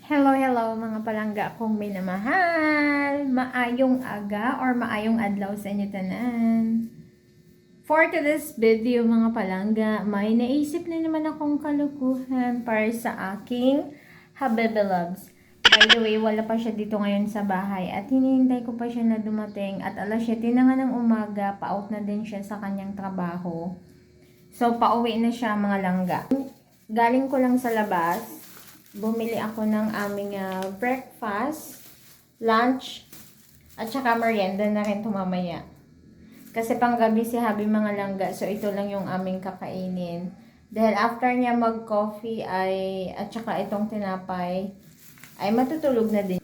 Hello mga palangga kong minamahal. Maayong aga or maayong adlaw sa inyo tanan. For today's video mga palangga, may naisip na naman akong kalukuhan para sa aking Habibi Loves. By the way, wala pa siya dito ngayon sa bahay at hinihintay ko pa siya na dumating at alas 7 na nga ng umaga, pa-out na din siya sa kanyang trabaho. So, pauwi na siya mga langga. Galing ko lang sa labas, bumili ako ng aming breakfast, lunch, at saka merienda na rin tumamaya. Kasi panggabi si Habi mga langga, so ito lang yung aming kakainin. Dahil after niya mag-coffee at saka itong tinapay, ay matutulog na din.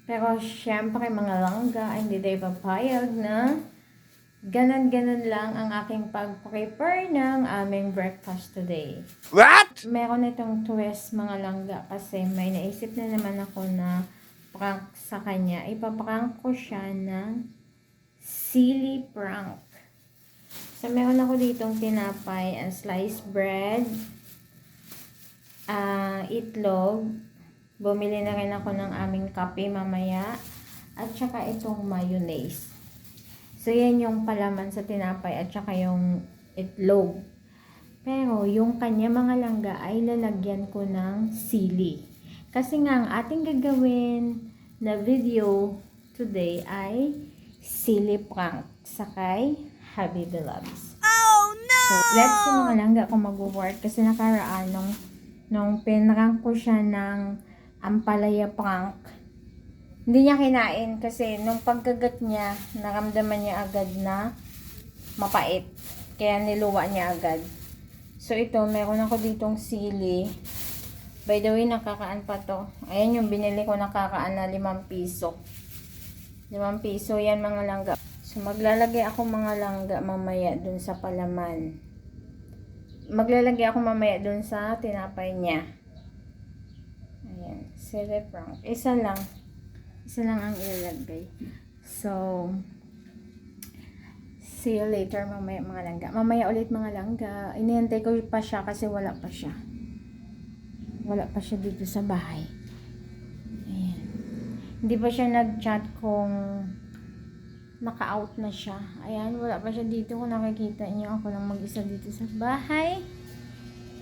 Pero syempre mga langga, ay hindi tayo papayag na ganon-ganon lang ang aking pag-prepare ng aming breakfast today. What? Meron itong twist mga langga kasi may naisip na naman ako na prank sa kanya. Ipaprank ko siya ng silly prank. So, meron ako ditong tinapay, sliced bread, itlog. Bumili na rin ako ng aming kape mamaya. At saka itong mayonnaise. So, yan yung palaman sa tinapay at saka yung itlog. Pero, yung kanya mga langga ay lalagyan ko ng sili. Kasi nga, ang ating gagawin na video today ay sili prank sa kay Habibi Loves. Oh no! So, let's see mga langga kung mag-work. Kasi nakaraan, nung pinrank ko siya ng ampalaya prank, hindi niya kinain kasi nung pagkagat niya, naramdaman niya agad na mapait. Kaya niluwa niya agad. So ito, meron ako ditong sili. By the way, nakakaan pa to. Ayan yung binili ko nakakaan na 5 piso. 5 piso yan mga langga. So maglalagay ako mga langga mamaya dun sa palaman. Maglalagay ako mamaya dun sa tinapay niya. Ayan, sili prank. Isa lang ang ilalagay. So, see you later mamaya mga langga. Mamaya ulit mga langga. Inihintay ko pa siya kasi wala pa siya. Wala pa siya dito sa bahay. Ayan. Hindi pa siya nag-chat kung naka-out na siya. Ayan, wala pa siya dito. Kung nakikita niyo, ako lang mag-isa dito sa bahay.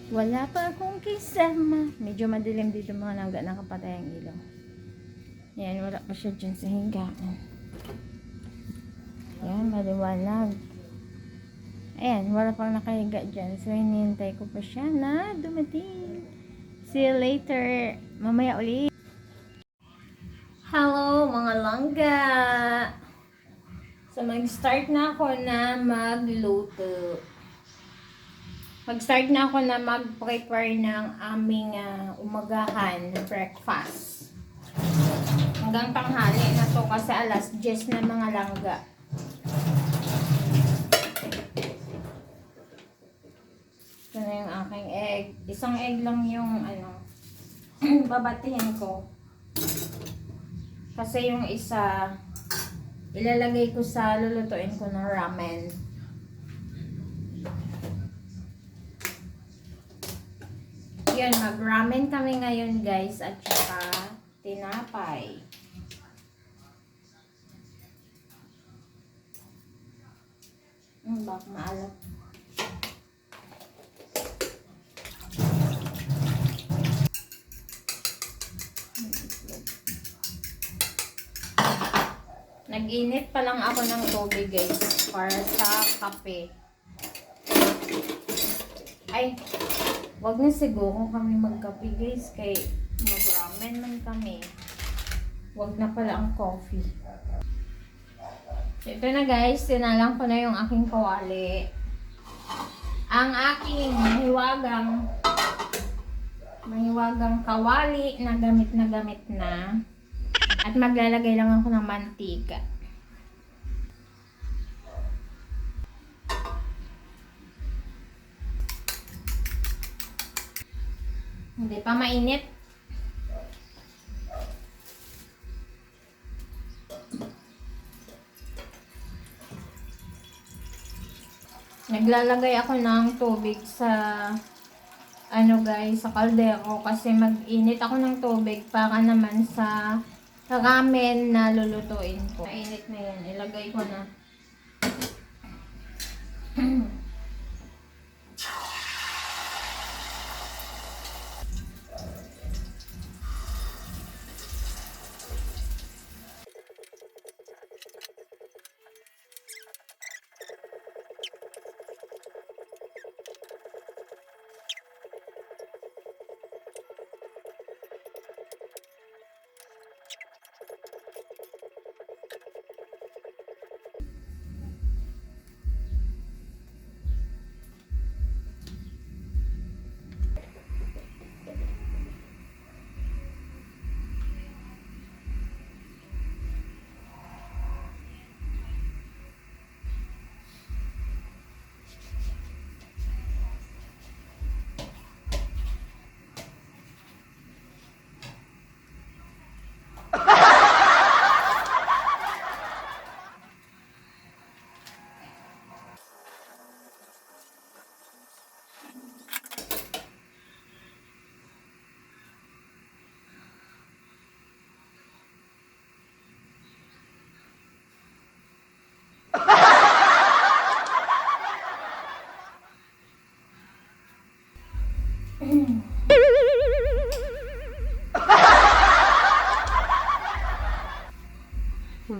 Wala pa akong kisama. Medyo madilim dito mga langga. Nakapatay ang ilaw. Ayan, wala pa siya dyan sa higaan. Ayan, maliwanag. Ayan, wala pang nakahiga dyan. So, hinihintay ko pa siya na dumating. See you later. Mamaya ulit. Hello, mga langga. So, mag-start na ako na magluto. Mag-start na ako na mag-prepare ng aming umagahan na breakfast. Hanggang tanghali na to kasi alas 10 na mga langga. Ito na yung aking egg. Isang egg lang yung babatihin ko. Kasi yung isa ilalagay ko sa lulutuin ko ng ramen. Yan, mag-ramen kami ngayon guys at saka tinapay. Bak maalat. Nag-init pa lang ako ng tubig guys para sa kape. Ay, wag na siguro kami magkape guys kay mag-ramen man kami. Wag na pala ang coffee. Ito na guys, sinalang ko na yung aking kawali. Ang aking mahiwagang kawali na gamit na. At maglalagay lang ako ng mantika. Hindi pa mainit. Naglalagay ako ng tubig sa ano guys, sa kaldero kasi mag-init ako ng tubig para naman sa ramen na lulutuin ko. Mainit na yan. Ilagay ko na.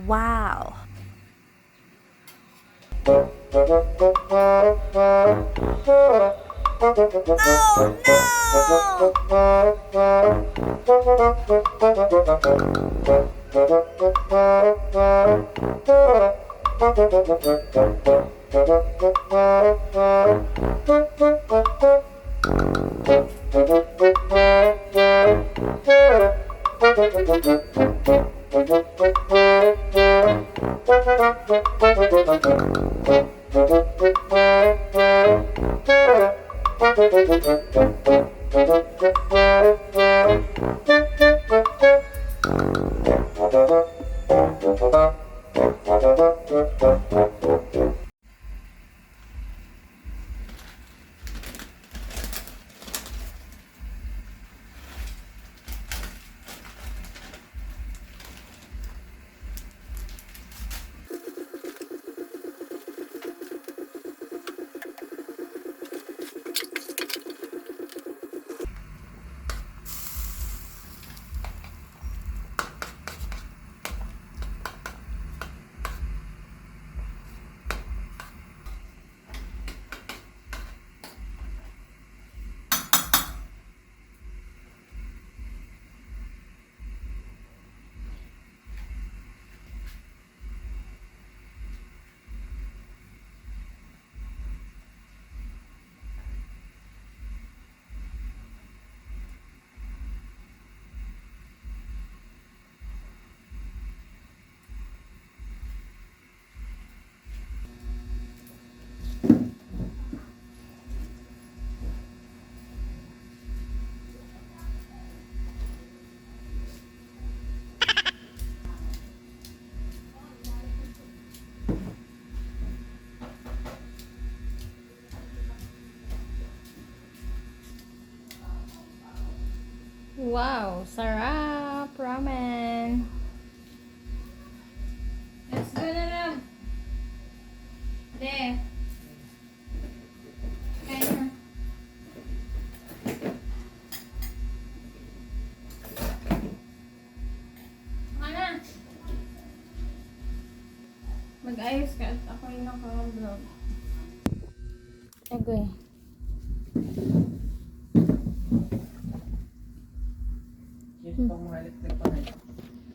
Wow. Wow, sarap ramen. Let's go na lang. De. Kain na. Ano? Mag-ayos ka at ako yung naka-vlog. Okay.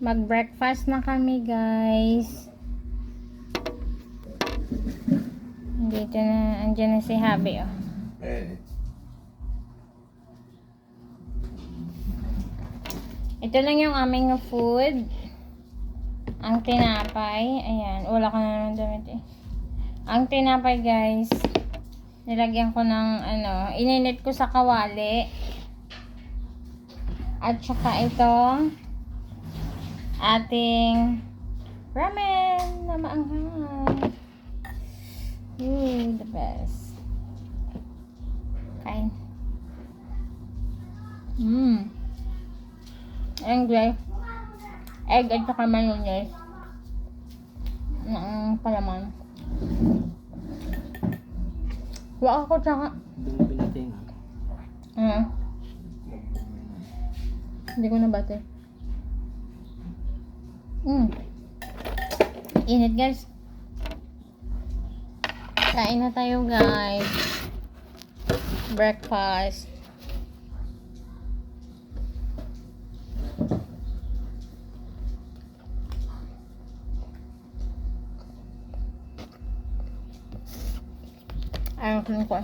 Mag-breakfast na kami, guys. Dito na, andyan na si Habi, oh. Ito lang yung aming food. Ang tinapay, ayan, wala ka na naman damit eh. Ang tinapay, guys, nilagyan ko ng, ininit ko sa kawali. At saka ito, ating ramen na maanghang. Ooh, the best. Kain. Ayan guys. Egg at saka mayonnaise. Palaman. Wala ako tsaka. Doon pinating. Hindi ko nabate. Init guys. Kain na tayo guys. Breakfast. Ayun ko.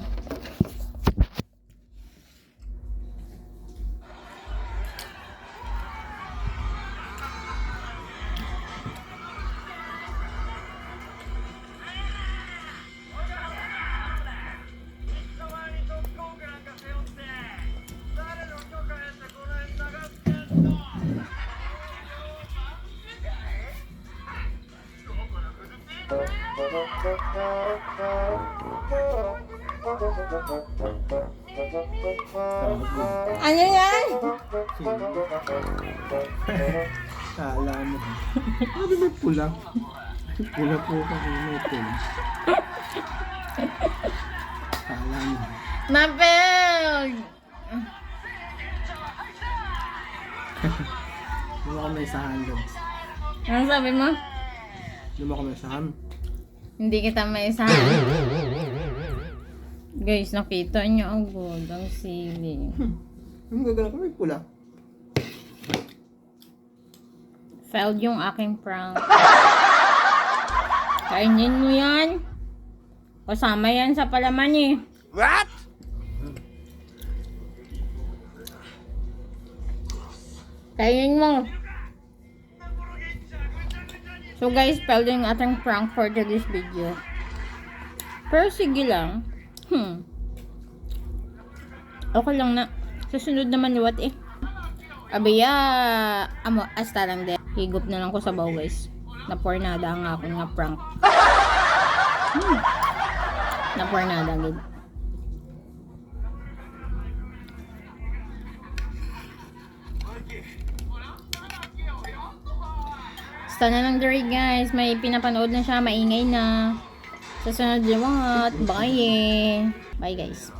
Ano yan? Kala mo. Ano may pula? Pula po kasi may pula. Kala mo. Mapel! Hindi mo kami isahan, Lods. Ano sabi mo? Hindi mo kami isahan. Hindi kita maisahan. Guys, nakita niyo ang gold, ang sili. Ang gagana ko may pula. Failed yung aking prank. Kainin mo yan. Kasama yan sa palaman eh. What? Kainin mo. So guys, failed yung ating prank for today's video. Pero sige lang. Okay lang na. Susunod naman liwat eh. Abiya, hasta lang din. Higop na lang ko sa baw guys. Napornada ang ako nga prank. Napornada gid. Basta na lang diri guys. May pinapanood na siya. Maingay na. Sa sunod liwat. Bye. Bye guys.